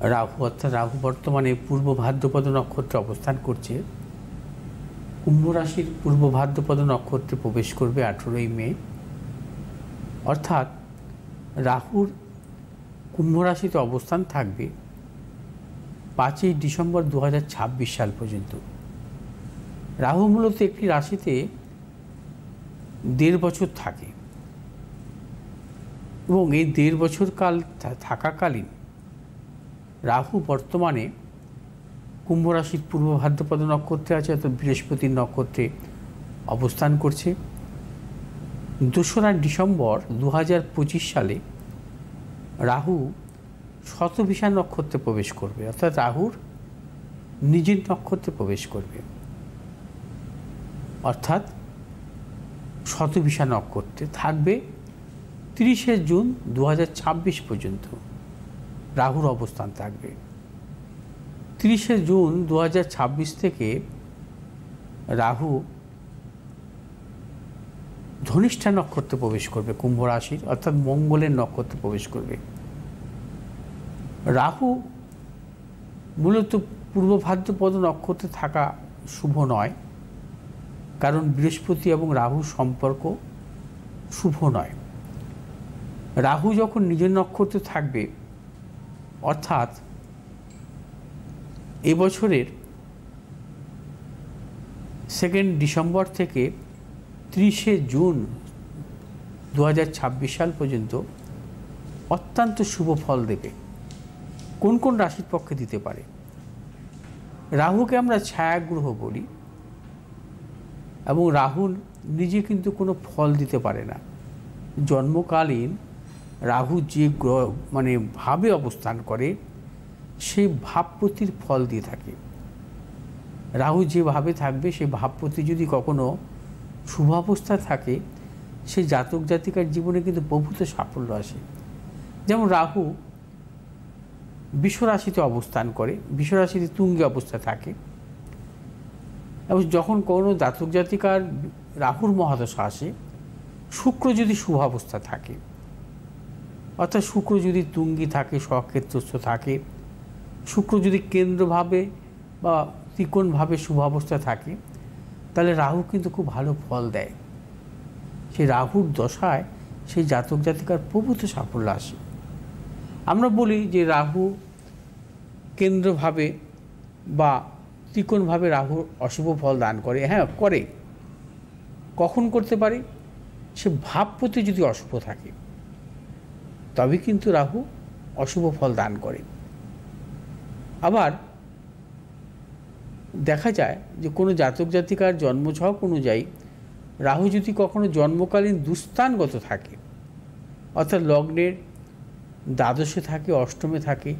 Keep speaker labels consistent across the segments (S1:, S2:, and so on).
S1: রাহু অর্থাৎ রাহু বর্তমানে পূর্ব ভাদ্রপদ নক্ষত্রে অবস্থান করছে। কুম্ভ রাশির পূর্ব ভাদ্রপদ নক্ষত্রে প্রবেশ করবে 18ই মে। অর্থাৎ রাহুর কুম্ভ রাশিতে অবস্থান থাকবে 5ই ডিসেম্বর 2026 সাল পর্যন্ত। রাহু মূলত একটি রাশিতে 1.5 বছর থাকে এবং এই 1.5 বছর কাল থাকাকালীন রাহু বর্তমানে কুম্ভ রাশির পূর্ব ভাদ্রপদ নক্ষত্রে আছে, অর্থাৎ বৃহস্পতির নক্ষত্রে অবস্থান করছে। 2রা ডিসেম্বর 2025 সালে রাহু শতভিষা নক্ষত্রে প্রবেশ করবে, অর্থাৎ রাহুর নিজের নক্ষত্রে প্রবেশ করবে, অর্থাৎ শতভিষা নক্ষত্রে থাকবে 30শে জুন 2026 পর্যন্ত রাহুর অবস্থান থাকবে। 30শে জুন 2026 থেকে রাহু ধনিষ্ঠা নক্ষত্রে প্রবেশ করবে, কুম্ভ রাশির অর্থাৎ মঙ্গলের নক্ষত্রে প্রবেশ করবে। রাহু মূলত পূর্ব ভাদ্রপদ নক্ষত্রে থাকা শুভ নয়, কারণ বৃহস্পতি এবং রাহুর সম্পর্ক শুভ নয়। রাহু যখন নিজের নক্ষত্রে থাকবে, অর্থাৎ এবছরের 2 ডিসেম্বর থেকে 30শে জুন 2026 সাল পর্যন্ত অত্যন্ত শুভ ফল দেবে। কোন কোন রাশির পক্ষে দিতে পারে? রাহুকে আমরা ছায়া গ্রহ বলি এবং রাহু নিজে কিন্তু কোনো ফল দিতে পারে না। জন্মকালীন রাহু যে গ্রহ ভাবে অবস্থান করে সেই ভাবপতির ফল দিয়ে থাকে। রাহু যেভাবে থাকবে সেই ভাবপতি যদি কখনো শুভাবস্থায় থাকে, সেই জাতক জাতিকার জীবনে কিন্তু প্রভূত সাফল্য আসে। যেমন রাহু বিশ্বরাশিতে অবস্থান করে, বিশ্বরাশিতে তুঙ্গে অবস্থায় থাকে, এবং যখন কোনো জাতক জাতিকার রাহুর মহাদশা আসে, শুক্র যদি শুভাবস্থা থাকে, অর্থাৎ শুক্র যদি তুঙ্গি থাকে, স্বক্ষেত্রস্থ থাকে, শুক্র যদি কেন্দ্রভাবে বা ত্রিকোণভাবে শুভাবস্থা থাকে, তাহলে রাহু কিন্তু খুব ভালো ফল দেয়। সেই রাহুর দশায় সেই জাতক জাতিকার প্রভূত সাফল্য আসে। আমরা বলি যে রাহু কেন্দ্রভাবে বা ত্রিকোণভাবে রাহু অশুভ ফল দান করে। হ্যাঁ, করে। কখন করতে পারে? সে ভাবপতি যদি অশুভ থাকে, তবে কিন্তু রাহু অশুভ ফল দান করে। আবার দেখা যায় যে কোনো জাতক জাতিকার জন্মছক অনুযায়ী রাহু যদি কখনো জন্মকালীন দুস্থানগত থাকে, অর্থাৎ লগ্নের দ্বাদশে থাকে, অষ্টমে থাকে,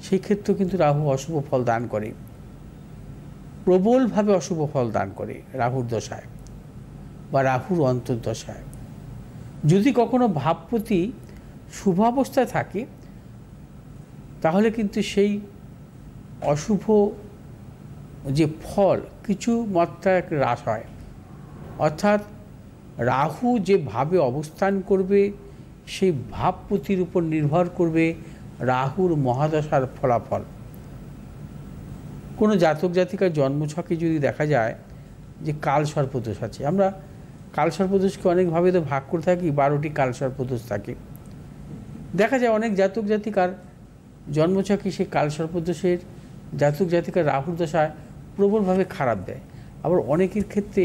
S1: সেই ক্ষেত্রে কিন্তু রাহু অশুভ ফল দান করে, প্রবলভাবে অশুভ ফল দান করে রাহুর দশায় বা রাহুর অন্তর্দশায়। যদি কখনো ভাবপতি শুভাবস্থায় থাকে, তাহলে কিন্তু সেই অশুভ যে ফল কিছু মাত্রায় হ্রাস হয়। অর্থাৎ রাহু যেভাবে অবস্থান করবে সেই ভাবপতির উপর নির্ভর করবে রাহুর মহাদশার ফলাফল। কোনো জাতক জাতিকার জন্মছকে যদি দেখা যায় যে কালসর্পদোষ আছে, আমরা কালসর্পদোষকে অনেকভাবে তো ভাগ করে থাকি, 12টি কালসর্পদোষ থাকে। দেখা যায় অনেক জাতক জাতিকার জন্মছকে সেই কালসর্পদোষের জাতক জাতিকার রাহুর দশায় প্রবলভাবে খারাপ দেয়। আবার অনেকের ক্ষেত্রে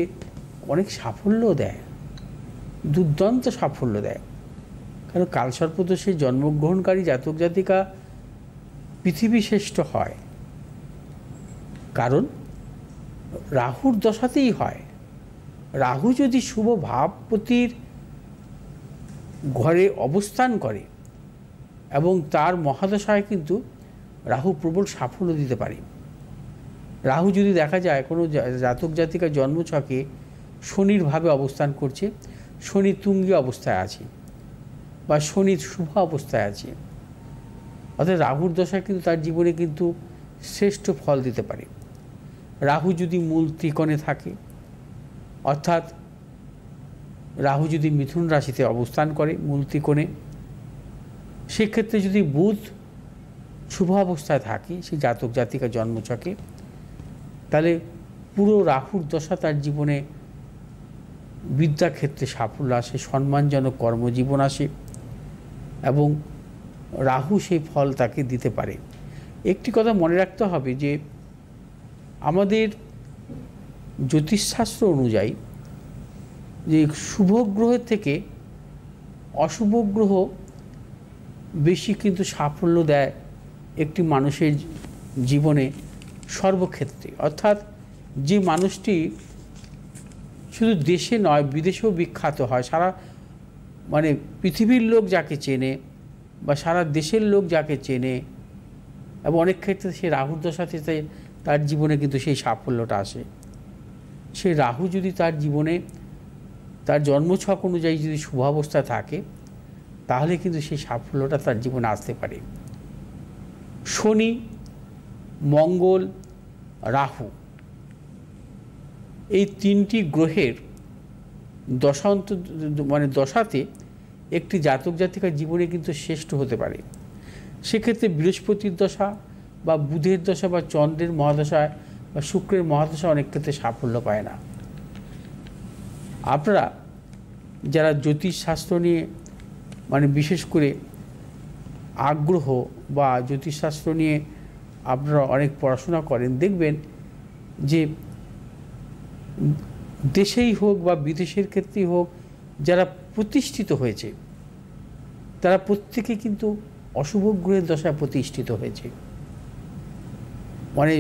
S1: অনেক সাফল্যও দেয়, দুর্দান্ত সাফল্য দেয়। কারণ কালসর্পদোষে জন্মগ্রহণকারী জাতক জাতিকা পৃথিবী শ্রেষ্ঠ হয়, কারণ রাহুর দশাতেই হয়। রাহু যদি শুভ ভাবপতির ঘরে অবস্থান করে এবং তার মহাদশায় কিন্তু রাহু প্রবল সাফল্য দিতে পারে। রাহু যদি দেখা যায় কোনো জাতক জাতিকার জন্মছকে শনির ভাবে অবস্থান করছে, শনি তুঙ্গী অবস্থায় আছে বা শনি শুভ অবস্থায় আছে, অর্থাৎ রাহুর দশায় কিন্তু তার জীবনে কিন্তু শ্রেষ্ঠ ফল দিতে পারে। রাহু যদি মূল ত্রিকোণে থাকে, অর্থাৎ রাহু যদি মিথুন রাশিতে অবস্থান করে মূল ত্রিকোণে, সেক্ষেত্রে যদি বুধ শুভ অবস্থায় থাকে সেই জাতক জাতিকা জন্মছকে, তাহলে পুরো রাহুর দশা তার জীবনে বিদ্যাক্ষেত্রে সাফল্য আসে, সম্মানজনক কর্মজীবন আসে এবং রাহু সেই ফল তাকে দিতে পারে। একটি কথা মনে রাখতে হবে যে আমাদের জ্যোতিষশাস্ত্র অনুযায়ী যে শুভ গ্রহের থেকে অশুভ গ্রহ বেশি কিন্তু সাফল্য দেয় একটি মানুষের জীবনে সর্বক্ষেত্রে। অর্থাৎ যে মানুষটি শুধু দেশে নয় বিদেশেও বিখ্যাত হয়, সারা মানে পৃথিবীর লোক যাকে চেনে বা সারা দেশের লোক যাকে চেনে, এবং অনেক ক্ষেত্রে সে রাহুর দশাতে তার জীবনে কিন্তু সেই সাফল্যটা আসে। সেই রাহু যদি তার জীবনে তার জন্মছক অনুযায়ী যদি শুভাবস্থা থাকে তাহলে কিন্তু সেই সাফল্যটা তার জীবনে আসতে পারে। শনি, মঙ্গল, রাহু এই তিনটি গ্রহের দশান্ত মানে দশাতে একটি জাতক জাতিকার জীবনে কিন্তু শ্রেষ্ঠ হতে পারে। সেক্ষেত্রে বৃহস্পতির দশা বা বুধের দশা বা চন্দ্রের মহাদশায় বা শুক্রের মহাদশা অনেক ক্ষেত্রে সাফল্য পায় না। আপনারা যারা জ্যোতিষশাস্ত্র নিয়ে মানে বিশেষ করে আগ্রহ বা জ্যোতিষশাস্ত্র নিয়ে আপনারা অনেক পড়াশোনা করেন, দেখবেন যে দেশেই হোক বা বিদেশের ক্ষেত্রেই হোক যারা প্রতিষ্ঠিত হয়েছে তারা প্রত্যেকে কিন্তু অশুভ গ্রহের দশায় প্রতিষ্ঠিত হয়েছে। মানে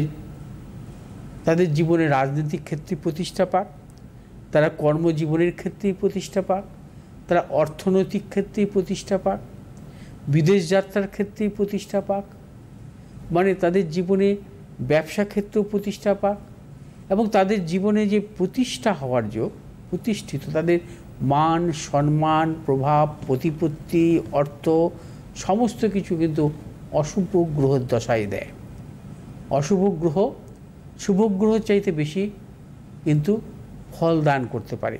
S1: তাদের জীবনে রাজনৈতিক ক্ষেত্রে প্রতিষ্ঠা পাক, তারা কর্মজীবনের ক্ষেত্রেই প্রতিষ্ঠা পাক, তারা অর্থনৈতিক ক্ষেত্রেই প্রতিষ্ঠা পাক, বিদেশ যাত্রার ক্ষেত্রেই প্রতিষ্ঠা পাক, মানে তাদের জীবনে ব্যবসা ক্ষেত্রেও প্রতিষ্ঠা পাক, এবং তাদের জীবনে যে প্রতিষ্ঠা হওয়ার যোগ, প্রতিষ্ঠিত তাদের মান সম্মান প্রভাব প্রতিপত্তি অর্থ সমস্ত কিছু কিন্তু অশুভ গ্রহের দশায় দেয়। অশুভ গ্রহ শুভ গ্রহ চাইতে বেশি কিন্তু ফল দান করতে পারে।